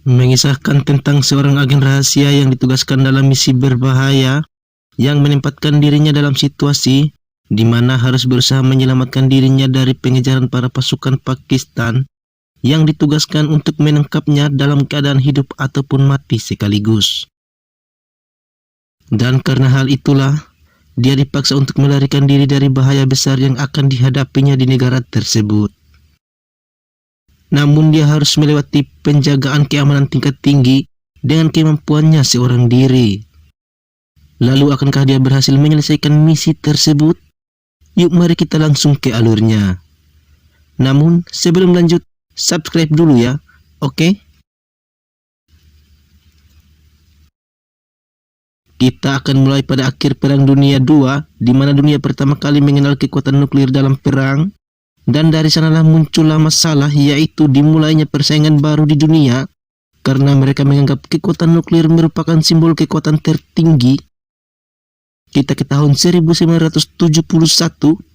mengisahkan tentang seorang agen rahasia yang ditugaskan dalam misi berbahaya yang menempatkan dirinya dalam situasi di mana harus berusaha menyelamatkan dirinya dari pengejaran para pasukan Pakistan yang ditugaskan untuk menangkapnya dalam keadaan hidup ataupun mati sekaligus. Dan karena hal itulah, dia dipaksa untuk melarikan diri dari bahaya besar yang akan dihadapinya di negara tersebut. Namun dia harus melewati penjagaan keamanan tingkat tinggi dengan kemampuannya seorang diri. Lalu akankah dia berhasil menyelesaikan misi tersebut? Yuk mari kita langsung ke alurnya. Namun sebelum lanjut, subscribe dulu ya, oke? Kita akan mulai pada akhir Perang Dunia II, di mana dunia pertama kali mengenal kekuatan nuklir dalam perang. Dan dari sanalah muncullah masalah, yaitu dimulainya persaingan baru di dunia, karena mereka menganggap kekuatan nuklir merupakan simbol kekuatan tertinggi. Kita ke tahun 1971,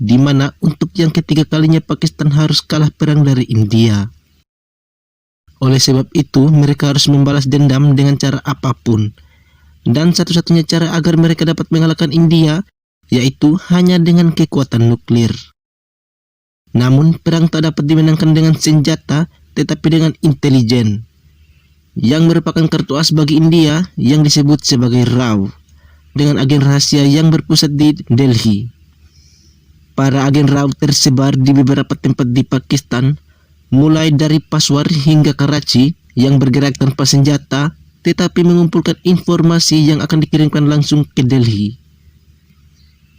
di mana untuk yang ketiga kalinya Pakistan harus kalah perang dari India. Oleh sebab itu, mereka harus membalas dendam dengan cara apapun. Dan satu-satunya cara agar mereka dapat mengalahkan India, yaitu hanya dengan kekuatan nuklir. Namun, perang tak dapat dimenangkan dengan senjata, tetapi dengan intelijen, yang merupakan kartu as bagi India yang disebut sebagai RAW, dengan agen rahasia yang berpusat di Delhi. Para agen RAW tersebar di beberapa tempat di Pakistan, mulai dari Peshawar hingga Karachi, yang bergerak tanpa senjata, tetapi mengumpulkan informasi yang akan dikirimkan langsung ke Delhi,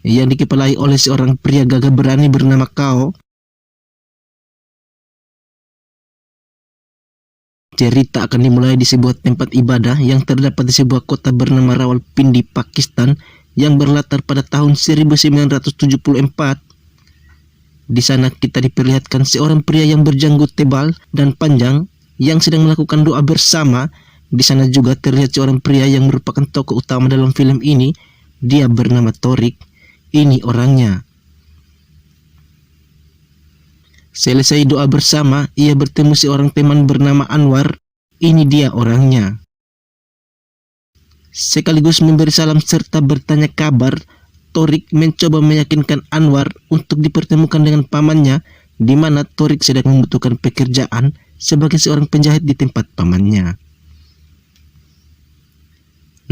yang dikepalai oleh seorang pria gagah berani bernama Kao. Cerita akan dimulai di sebuah tempat ibadah yang terdapat di sebuah kota bernama Rawalpindi, Pakistan, yang berlatar pada tahun 1974. Di sana kita diperlihatkan seorang pria yang berjanggut tebal dan panjang yang sedang melakukan doa bersama. Di sana juga terlihat seorang pria yang merupakan tokoh utama dalam film ini. Dia bernama Torik. Ini orangnya. Selesai doa bersama, ia bertemu seorang teman bernama Anwar. Ini dia orangnya. Sekaligus memberi salam serta bertanya kabar, Torik mencoba meyakinkan Anwar untuk dipertemukan dengan pamannya, di mana Torik sedang membutuhkan pekerjaan sebagai seorang penjahit di tempat pamannya.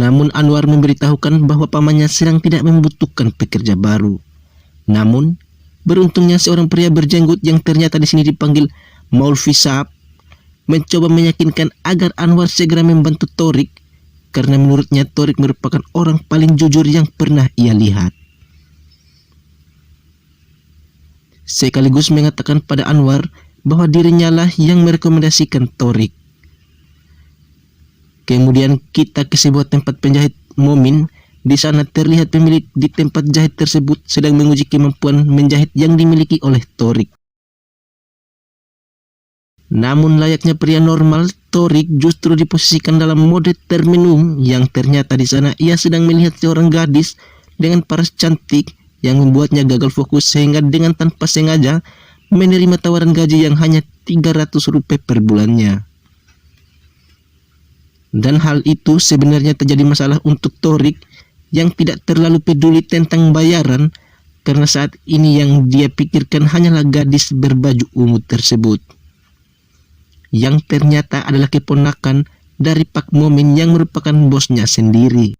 Namun Anwar memberitahukan bahwa pamannya sedang tidak membutuhkan pekerja baru. Namun, beruntungnya seorang pria berjanggut yang ternyata di sini dipanggil Maulvi Saab mencoba meyakinkan agar Anwar segera membantu Torik, karena menurutnya Torik merupakan orang paling jujur yang pernah ia lihat. Sekaligus mengatakan pada Anwar bahwa dirinya lah yang merekomendasikan Torik. Kemudian kita ke sebuah tempat penjahit Momin. Di sana terlihat pemilik di tempat jahit tersebut sedang menguji kemampuan menjahit yang dimiliki oleh Torik. Namun layaknya pria normal, Torik justru diposisikan dalam mode termenung, yang ternyata di sana ia sedang melihat seorang gadis dengan paras cantik yang membuatnya gagal fokus, sehingga dengan tanpa sengaja menerima tawaran gaji yang hanya 300 rupiah per bulannya. Dan hal itu sebenarnya terjadi masalah untuk Torik yang tidak terlalu peduli tentang bayaran, karena saat ini yang dia pikirkan hanyalah gadis berbaju ungu tersebut, yang ternyata adalah keponakan dari Pak Momin yang merupakan bosnya sendiri.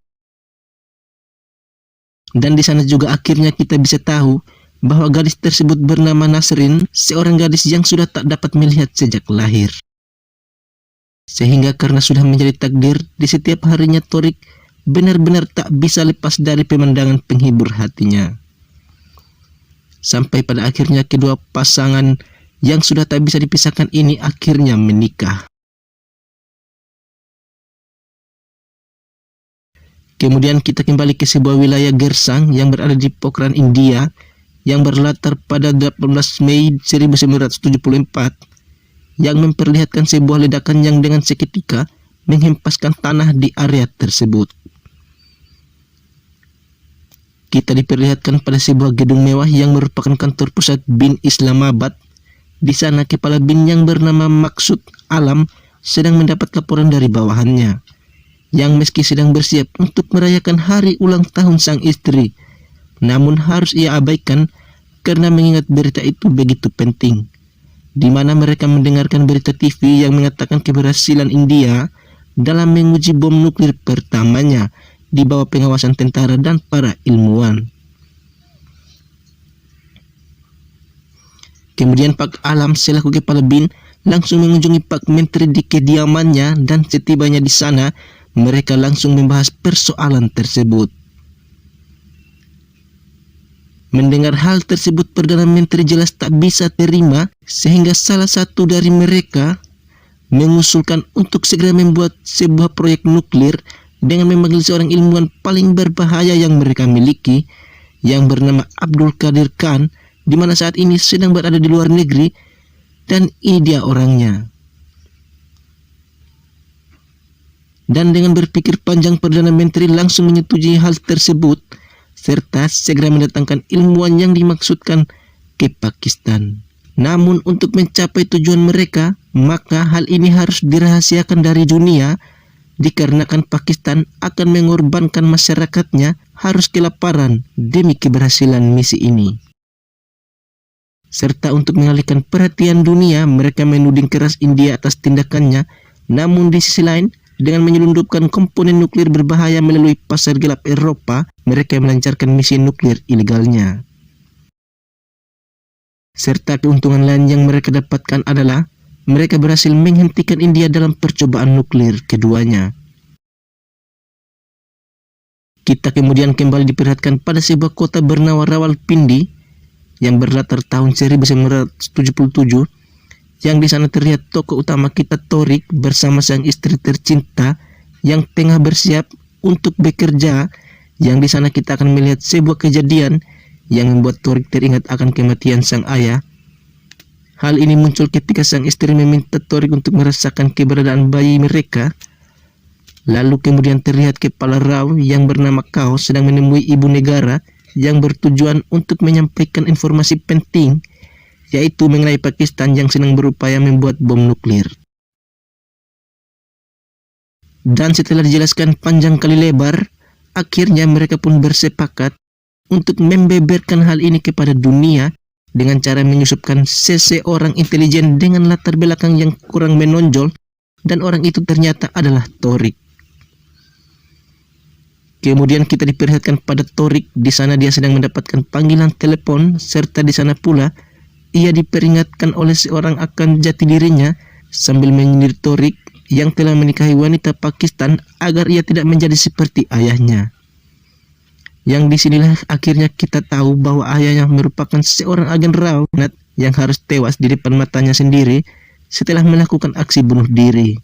Dan di sana juga akhirnya kita bisa tahu bahwa gadis tersebut bernama Nasrin, seorang gadis yang sudah tak dapat melihat sejak lahir. Sehingga karena sudah menjadi takdir, di setiap harinya Torik benar-benar tak bisa lepas dari pemandangan penghibur hatinya. Sampai pada akhirnya kedua pasangan yang sudah tak bisa dipisahkan ini akhirnya menikah. Kemudian kita kembali ke sebuah wilayah Gersang yang berada di Pokhran, India, yang berlatar pada 18 Mei 1974. Yang memperlihatkan sebuah ledakan yang dengan seketika menghempaskan tanah di area tersebut. Kita diperlihatkan pada sebuah gedung mewah yang merupakan kantor pusat BIN Islamabad. Di sana kepala BIN yang bernama Maksud Alam sedang mendapat laporan dari bawahannya, yang meski sedang bersiap untuk merayakan hari ulang tahun sang istri, namun harus ia abaikan karena mengingat berita itu begitu penting, di mana mereka mendengarkan berita TV yang mengatakan keberhasilan India dalam menguji bom nuklir pertamanya di bawah pengawasan tentara dan para ilmuwan. Kemudian Pak Alam selaku kepala BIN langsung mengunjungi Pak Menteri di kediamannya, dan setibanya di sana mereka langsung membahas persoalan tersebut. Mendengar hal tersebut, Perdana Menteri jelas tak bisa terima, sehingga salah satu dari mereka mengusulkan untuk segera membuat sebuah proyek nuklir dengan memanggil seorang ilmuwan paling berbahaya yang mereka miliki, yang bernama Abdul Qadir Khan, di mana saat ini sedang berada di luar negeri, dan ini dia orangnya. Dan dengan berpikir panjang, Perdana Menteri langsung menyetujui hal tersebut, serta segera mendatangkan ilmuwan yang dimaksudkan ke Pakistan. Namun untuk mencapai tujuan mereka, maka hal ini harus dirahasiakan dari dunia, dikarenakan Pakistan akan mengorbankan masyarakatnya harus kelaparan demi keberhasilan misi ini. Serta untuk mengalihkan perhatian dunia, mereka menuding keras India atas tindakannya, namun di sisi lain, dengan menyelundupkan komponen nuklir berbahaya melalui pasar gelap Eropa, mereka melancarkan misi nuklir ilegalnya. Serta keuntungan lain yang mereka dapatkan adalah mereka berhasil menghentikan India dalam percobaan nuklir keduanya. Kita kemudian kembali diperlihatkan pada sebuah kota bernama Rawalpindi yang berlatar tahun 1977, yang di sana terlihat tokoh utama kita Torik bersama sang istri tercinta yang tengah bersiap untuk bekerja, yang di sana kita akan melihat sebuah kejadian yang membuat Torik teringat akan kematian sang ayah. Hal ini muncul ketika sang istri meminta Torik untuk merasakan keberadaan bayi mereka. Lalu kemudian terlihat kepala Rao yang bernama Kao sedang menemui ibu negara yang bertujuan untuk menyampaikan informasi penting, yaitu mengenai Pakistan yang sedang berupaya membuat bom nuklir. Dan setelah dijelaskan panjang kali lebar, akhirnya mereka pun bersepakat untuk membeberkan hal ini kepada dunia dengan cara menyusupkan seseorang intelijen dengan latar belakang yang kurang menonjol, dan orang itu ternyata adalah Torik. Kemudian kita diperlihatkan pada Torik, di sana dia sedang mendapatkan panggilan telepon, serta di sana pula ia diperingatkan oleh seorang akan jati dirinya sambil menyindir Torik yang telah menikahi wanita Pakistan agar ia tidak menjadi seperti ayahnya. Yang disinilah akhirnya kita tahu bahwa ayahnya merupakan seorang agen Rao yang harus tewas di depan matanya sendiri setelah melakukan aksi bunuh diri.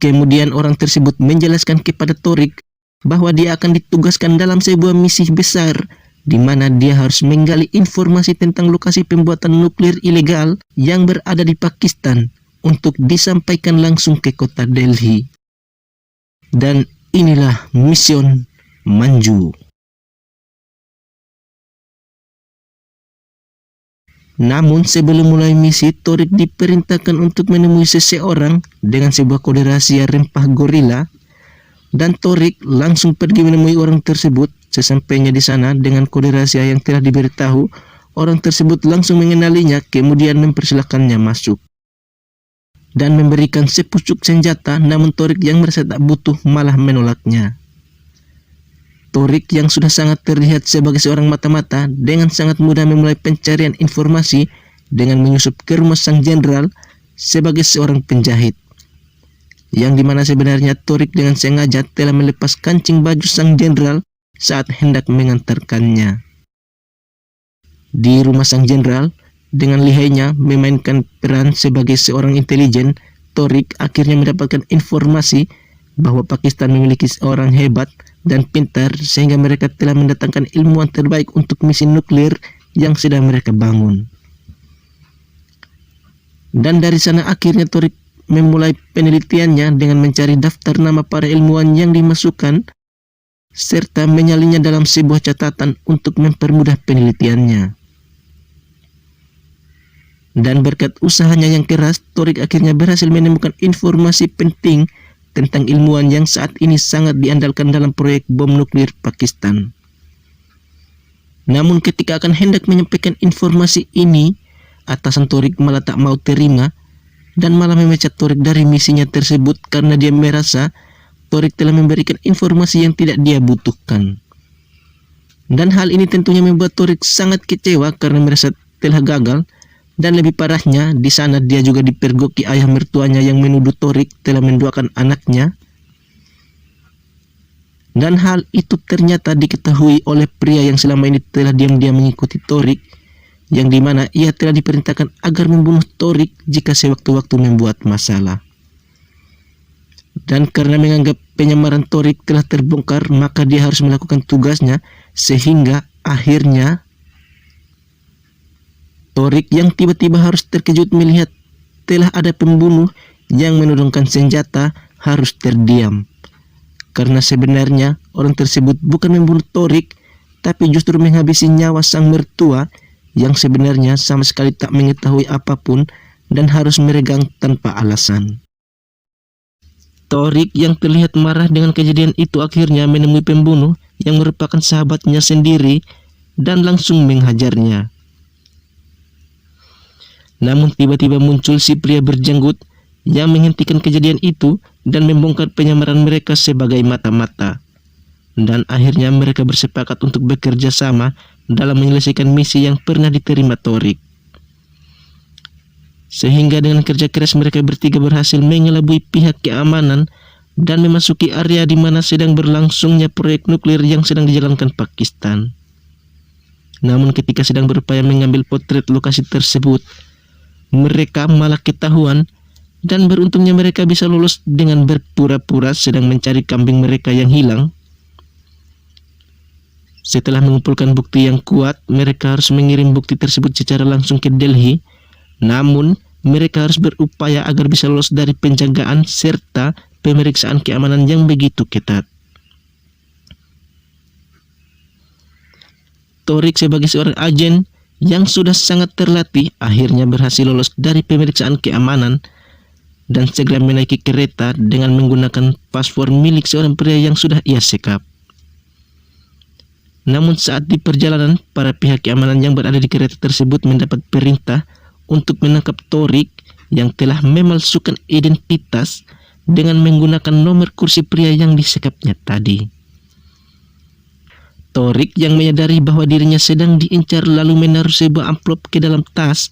Kemudian orang tersebut menjelaskan kepada Torik bahwa dia akan ditugaskan dalam sebuah misi besar, di mana dia harus menggali informasi tentang lokasi pembuatan nuklir ilegal yang berada di Pakistan untuk disampaikan langsung ke kota Delhi. Dan inilah Mission Manju. Namun sebelum mulai misi, Torik diperintahkan untuk menemui seseorang dengan sebuah kode rahasia rempah gorila. Dan Torik langsung pergi menemui orang tersebut. Sesampainya di sana dengan kode rahasia yang telah diberitahu, orang tersebut langsung mengenalinya, kemudian mempersilahkannya masuk dan memberikan sepucuk senjata. Namun Torik yang merasa tak butuh malah menolaknya. Torik yang sudah sangat terlihat sebagai seorang mata-mata dengan sangat mudah memulai pencarian informasi dengan menyusup ke rumah sang jenderal sebagai seorang penjahit, yang dimana sebenarnya Torik dengan sengaja telah melepas kancing baju sang jenderal saat hendak mengantarkannya. Di rumah sang jenderal, dengan lihainya memainkan peran sebagai seorang intelijen, Torik akhirnya mendapatkan informasi bahwa Pakistan memiliki seorang hebat dan pintar, sehingga mereka telah mendatangkan ilmuwan terbaik untuk misi nuklir yang sedang mereka bangun. Dan dari sana akhirnya Torik memulai penelitiannya dengan mencari daftar nama para ilmuwan yang dimasukkan, serta menyalinnya dalam sebuah catatan untuk mempermudah penelitiannya. Dan berkat usahanya yang keras, Torik akhirnya berhasil menemukan informasi penting tentang ilmuwan yang saat ini sangat diandalkan dalam proyek bom nuklir Pakistan. Namun ketika akan hendak menyampaikan informasi ini, atasan Torik malah tak mau terima dan malah memecat Torik dari misinya tersebut karena dia merasa Torik telah memberikan informasi yang tidak dia butuhkan. Dan hal ini tentunya membuat Torik sangat kecewa karena merasa telah gagal. Dan lebih parahnya, di sana dia juga dipergoki ayah mertuanya yang menuduh Torik telah menduakan anaknya. Dan hal itu ternyata diketahui oleh pria yang selama ini telah diam-diam mengikuti Torik, yang dimana ia telah diperintahkan agar membunuh Torik jika sewaktu-waktu membuat masalah. Dan karena menganggap penyamaran Torik telah terbongkar, maka dia harus melakukan tugasnya, sehingga akhirnya Torik yang tiba-tiba harus terkejut melihat telah ada pembunuh yang menodongkan senjata harus terdiam. Karena sebenarnya orang tersebut bukan membunuh Torik, tapi justru menghabisi nyawa sang mertua yang sebenarnya sama sekali tak mengetahui apapun dan harus meregang tanpa alasan. Torik yang terlihat marah dengan kejadian itu akhirnya menemui pembunuh yang merupakan sahabatnya sendiri dan langsung menghajarnya. Namun tiba-tiba muncul si pria berjanggut yang menghentikan kejadian itu dan membongkar penyamaran mereka sebagai mata-mata. Dan akhirnya mereka bersepakat untuk bekerja sama dalam menyelesaikan misi yang pernah diterima Torik. Sehingga dengan kerja keras mereka bertiga berhasil mengelabui pihak keamanan dan memasuki area di mana sedang berlangsungnya proyek nuklir yang sedang dijalankan Pakistan. Namun ketika sedang berupaya mengambil potret lokasi tersebut, mereka malah ketahuan dan beruntungnya mereka bisa lolos dengan berpura-pura sedang mencari kambing mereka yang hilang. Setelah mengumpulkan bukti yang kuat, mereka harus mengirim bukti tersebut secara langsung ke Delhi. Namun, mereka harus berupaya agar bisa lolos dari penjagaan serta pemeriksaan keamanan yang begitu ketat. Torik sebagai seorang agen yang sudah sangat terlatih akhirnya berhasil lolos dari pemeriksaan keamanan dan segera menaiki kereta dengan menggunakan paspor milik seorang pria yang sudah ia sekap. Namun saat di perjalanan, para pihak keamanan yang berada di kereta tersebut mendapat perintah untuk menangkap Torik yang telah memalsukan identitas dengan menggunakan nomor kursi pria yang disekapnya tadi. Torik yang menyadari bahwa dirinya sedang diincar lalu menaruh sebuah amplop ke dalam tas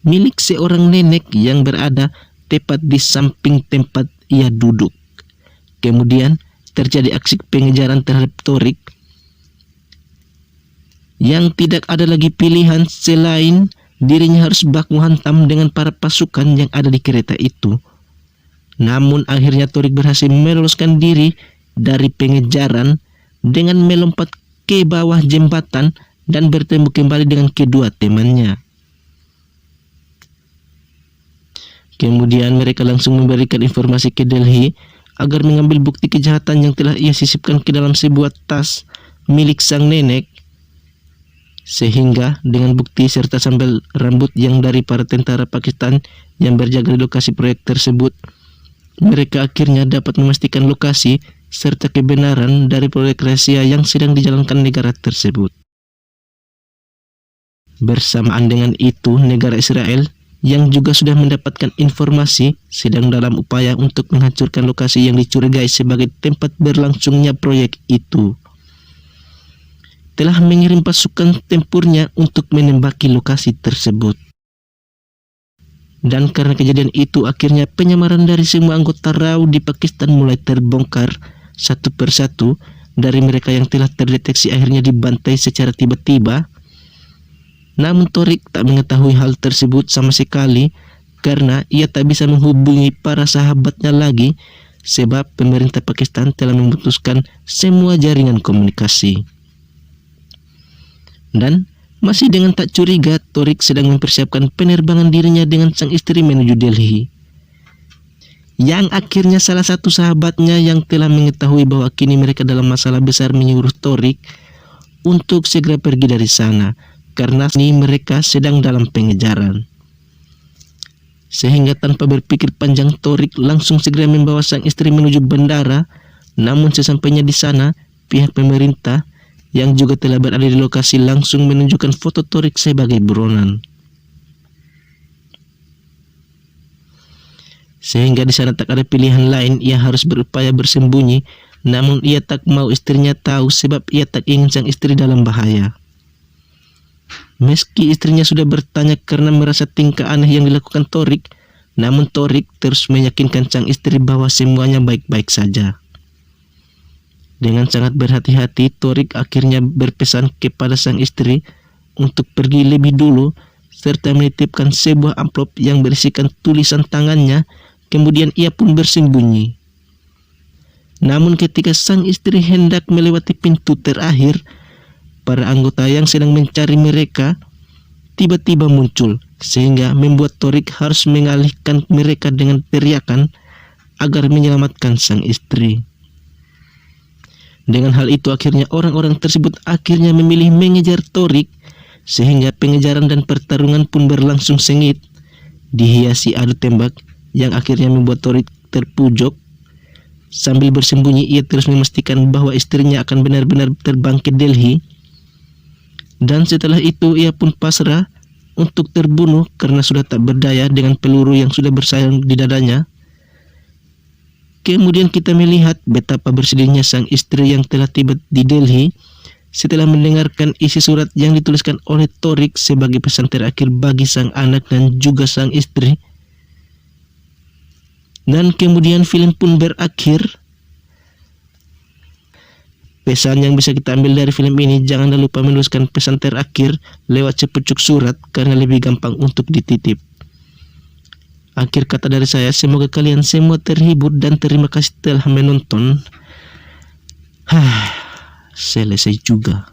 milik seorang nenek yang berada tepat di samping tempat ia duduk. Kemudian terjadi aksi pengejaran terhadap Torik yang tidak ada lagi pilihan selain dirinya harus baku hantam dengan para pasukan yang ada di kereta itu. Namun akhirnya Torik berhasil meloloskan diri dari pengejaran dengan melompat ke bawah jembatan dan bertemu kembali dengan kedua temannya. Kemudian mereka langsung memberikan informasi ke Delhi agar mengambil bukti kejahatan yang telah ia sisipkan ke dalam sebuah tas milik sang nenek. Sehingga dengan bukti serta sambal rambut yang dari para tentara Pakistan yang berjaga di lokasi proyek tersebut, mereka akhirnya dapat memastikan lokasi serta kebenaran dari proyek rahasia yang sedang dijalankan negara tersebut. Bersamaan dengan itu, negara Israel yang juga sudah mendapatkan informasi sedang dalam upaya untuk menghancurkan lokasi yang dicurigai sebagai tempat berlangsungnya proyek itu, telah mengirim pasukan tempurnya untuk menembaki lokasi tersebut. Dan karena kejadian itu, akhirnya penyamaran dari semua anggota RAU di Pakistan mulai terbongkar satu persatu. Dari mereka yang telah terdeteksi akhirnya dibantai secara tiba-tiba. Namun Torik tak mengetahui hal tersebut sama sekali karena ia tak bisa menghubungi para sahabatnya lagi sebab pemerintah Pakistan telah memutuskan semua jaringan komunikasi. Dan masih dengan tak curiga, Torik sedang mempersiapkan penerbangan dirinya dengan sang istri menuju Delhi. Yang akhirnya salah satu sahabatnya yang telah mengetahui bahwa kini mereka dalam masalah besar menyuruh Torik untuk segera pergi dari sana karena ini mereka sedang dalam pengejaran. Sehingga tanpa berpikir panjang, Torik langsung segera membawa sang istri menuju bandara. Namun sesampainya di sana, pihak pemerintah yang juga telah berada di lokasi langsung menunjukkan foto Torik sebagai buronan. Sehingga di sana tak ada pilihan lain, ia harus berupaya bersembunyi. Namun ia tak mau istrinya tahu sebab ia tak ingin sang istri dalam bahaya. Meski istrinya sudah bertanya karena merasa tingkah aneh yang dilakukan Torik, namun Torik terus meyakinkan sang istri bahwa semuanya baik-baik saja. Dengan sangat berhati-hati, Torik akhirnya berpesan kepada sang istri untuk pergi lebih dulu serta menitipkan sebuah amplop yang berisikan tulisan tangannya. Kemudian ia pun bersembunyi. Namun ketika sang istri hendak melewati pintu terakhir, para anggota yang sedang mencari mereka tiba-tiba muncul, sehingga membuat Torik harus mengalihkan mereka dengan teriakan agar menyelamatkan sang istri. Dengan hal itu akhirnya orang-orang tersebut akhirnya memilih mengejar Torik, sehingga pengejaran dan pertarungan pun berlangsung sengit, dihiasi adu tembak yang akhirnya membuat Torik terpojok. Sambil bersembunyi, ia terus memastikan bahwa istrinya akan benar-benar terbang ke Delhi. Dan setelah itu ia pun pasrah untuk terbunuh karena sudah tak berdaya dengan peluru yang sudah bersayang di dadanya. Kemudian kita melihat betapa bersedihnya sang istri yang telah tiba di Delhi setelah mendengarkan isi surat yang dituliskan oleh Torik sebagai pesan terakhir bagi sang anak dan juga sang istri. Dan kemudian film pun berakhir. Pesan yang bisa kita ambil dari film ini, jangan lupa menuliskan pesan terakhir lewat sepucuk surat karena lebih gampang untuk dititip. Akhir kata dari saya, semoga kalian semua terhibur dan terima kasih telah menonton. Selesai juga.